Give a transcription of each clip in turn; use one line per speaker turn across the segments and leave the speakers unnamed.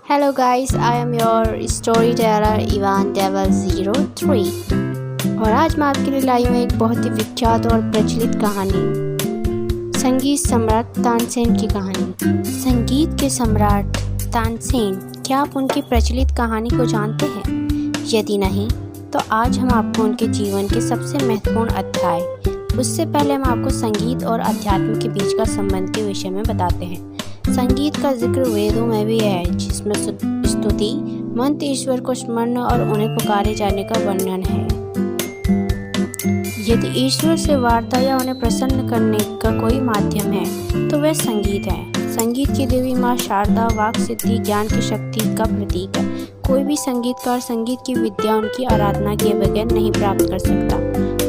Hello guys, I am your storyteller Ivan Devil 03 और आज मैं आपके लिए लाई हूँ एक बहुत ही विख्यात और प्रचलित कहानी, संगीत सम्राट तानसेन की कहानी। संगीत के सम्राट तानसेन, क्या आप उनकी प्रचलित कहानी को जानते हैं? यदि नहीं तो आज हम आपको उनके जीवन के सबसे महत्वपूर्ण अध्याय, उससे पहले हम आपको संगीत और अध्यात्म के बीच का संबंध के विषय में बताते हैं। संगीत का जिक्र वेदों में भी है, जिसमें स्तुति, मंत्र, ईश्वर को स्मरण और उन्हें पुकारे जाने का वर्णन है। यदि ईश्वर से वार्ता या उन्हें प्रसन्न करने का कोई माध्यम है तो वह संगीत है। संगीत की देवी माँ शारदा वाक सिद्धि, ज्ञान की शक्ति का प्रतीक है। कोई भी संगीतकार संगीत की विद्या उनकी आराधना किए बगैर नहीं प्राप्त कर सकता।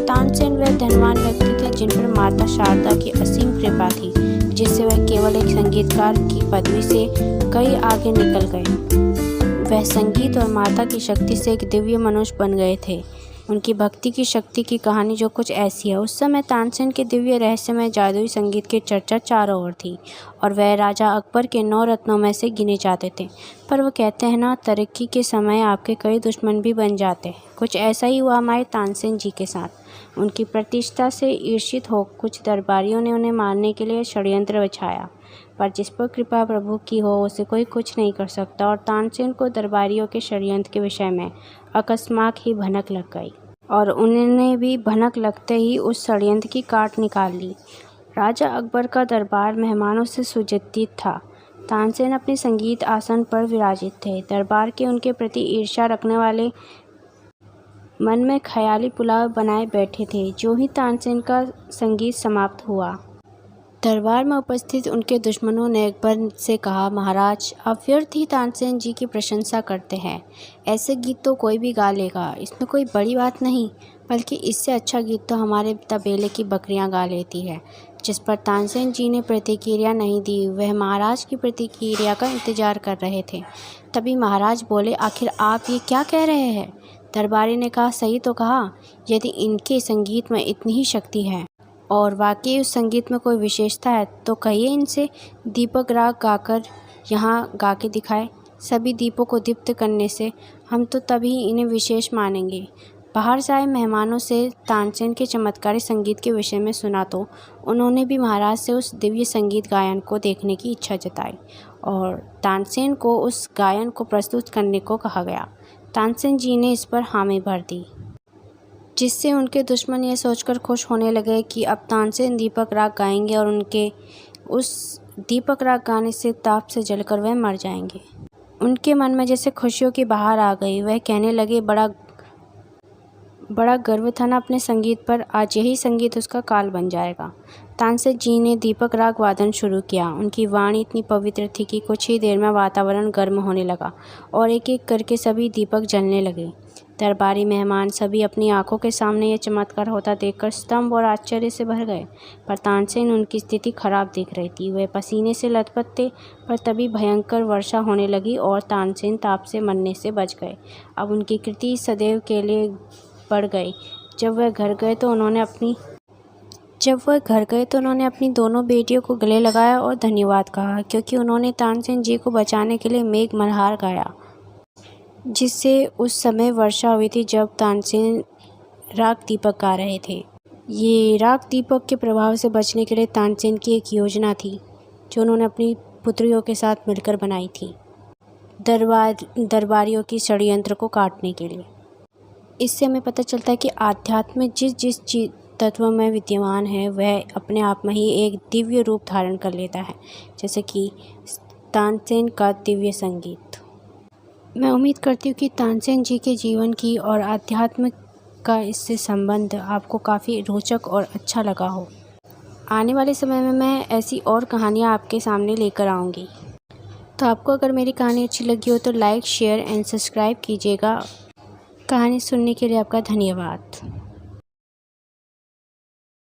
तानसेन वह धनवान व्यक्ति थे जिन पर माता शारदा की असीम कृपा थी, जिससे वह केवल एक संगीतकार की पदवी से कई आगे निकल गए। वह संगीत और माता की शक्ति से एक दिव्य मनुष्य बन गए थे। उनकी भक्ति की शक्ति की कहानी जो कुछ ऐसी है। उस समय तानसेन के दिव्य रहस्यमय जादुई संगीत की चर्चा चारों ओर थी और वह राजा अकबर के 9 रत्नों में से गिने जाते थे। पर वो कहते हैं ना, तरक्की के समय आपके कई दुश्मन भी बन जाते हैं। कुछ ऐसा ही हुआ हमारे तानसेन जी के साथ। उनकी प्रतिष्ठा से ईर्षित हो कुछ दरबारियों ने उन्हें मारने के लिए षड्यंत्र बिछाया, पर जिस पर कृपा प्रभु की हो उसे कोई कुछ नहीं कर सकता। और तानसेन को दरबारियों के षड्यंत्र के विषय में अकस्मात ही भनक लग गई और उन्हें भी भनक लगते ही उस षड्यंत्र की काट निकाल ली। राजा अकबर का दरबार मेहमानों से सुसज्जित था। तानसेन अपने संगीत आसन पर विराजित थे। दरबार के उनके प्रति ईर्ष्या रखने वाले मन में ख्याली पुलाव बनाए बैठे थे। जो ही तानसेन का संगीत समाप्त हुआ, दरबार में उपस्थित उनके दुश्मनों ने अकबर से कहा, महाराज, आप व्यर्थ ही तानसेन जी की प्रशंसा करते हैं। ऐसे गीत तो कोई भी गा लेगा, इसमें कोई बड़ी बात नहीं, बल्कि इससे अच्छा गीत तो हमारे तबेले की बकरियां गा लेती है। जिस पर तानसेन जी ने प्रतिक्रिया नहीं दी। वह महाराज की प्रतिक्रिया का इंतजार कर रहे थे। तभी महाराज बोले, आखिर आप ये क्या कह रहे हैं? दरबारी ने कहा, सही तो कहा। यदि इनके संगीत में इतनी ही शक्ति है और वाकई उस संगीत में कोई विशेषता है तो कहिए इनसे दीपक राग गाकर यहाँ गा के दिखाए। सभी दीपों को दीप्त करने से हम तो तभी इन्हें विशेष मानेंगे। बाहर से आए मेहमानों से तानसेन के चमत्कारी संगीत के विषय में सुना तो उन्होंने भी महाराज से उस दिव्य संगीत गायन को देखने की इच्छा जताई और तानसेन को उस गायन को प्रस्तुत करने को कहा गया। तानसेन जी ने इस पर हामी भर दी, जिससे उनके दुश्मन ये सोचकर खुश होने लगे कि अब तानसेन दीपक राग गाएंगे और उनके उस दीपक राग गाने से ताप से जलकर वह मर जाएंगे। उनके मन में जैसे खुशियों की बहार आ गई। वह कहने लगे, बड़ा गर्व था ना अपने संगीत पर, आज यही संगीत उसका काल बन जाएगा। तानसेन जी ने दीपक राग वादन शुरू किया। उनकी वाणी इतनी पवित्र थी कि कुछ ही देर में वातावरण गर्म होने लगा और एक एक करके सभी दीपक जलने लगे। दरबारी मेहमान सभी अपनी आंखों के सामने यह चमत्कार होता देखकर स्तंभ और आश्चर्य से भर गए। पर तानसेन उनकी स्थिति खराब दिख रही थी। वे पसीने से लथपथ थे। पर तभी भयंकर वर्षा होने लगी और तानसेन ताप से मरने से बच गए। अब उनकी कृति सदैव के लिए बढ़ गई। जब वह घर गए तो उन्होंने अपनी दोनों बेटियों को गले लगाया और धन्यवाद कहा, क्योंकि उन्होंने तानसेन जी को बचाने के लिए मेघ मल्हार गाया, जिससे उस समय वर्षा हुई थी जब तानसेन राग दीपक गा रहे थे। ये राग दीपक के प्रभाव से बचने के लिए तानसेन की एक योजना थी जो उन्होंने अपनी पुत्रियों के साथ मिलकर बनाई थी, दरबारियों की षड्यंत्र को काटने के लिए। इससे हमें पता चलता है कि आध्यात्म में जिस तत्व में विद्यमान है वह अपने आप में ही एक दिव्य रूप धारण कर लेता है, जैसे कि तानसेन का दिव्य संगीत। मैं उम्मीद करती हूँ कि तानसेन जी के जीवन की और आध्यात्म का इससे संबंध आपको काफ़ी रोचक और अच्छा लगा हो। आने वाले समय में मैं ऐसी और कहानियाँ आपके सामने लेकर आऊँगी। तो आपको अगर मेरी कहानी अच्छी लगी हो तो लाइक, शेयर एंड सब्सक्राइब कीजिएगा। कहानी सुनने के लिए आपका धन्यवाद।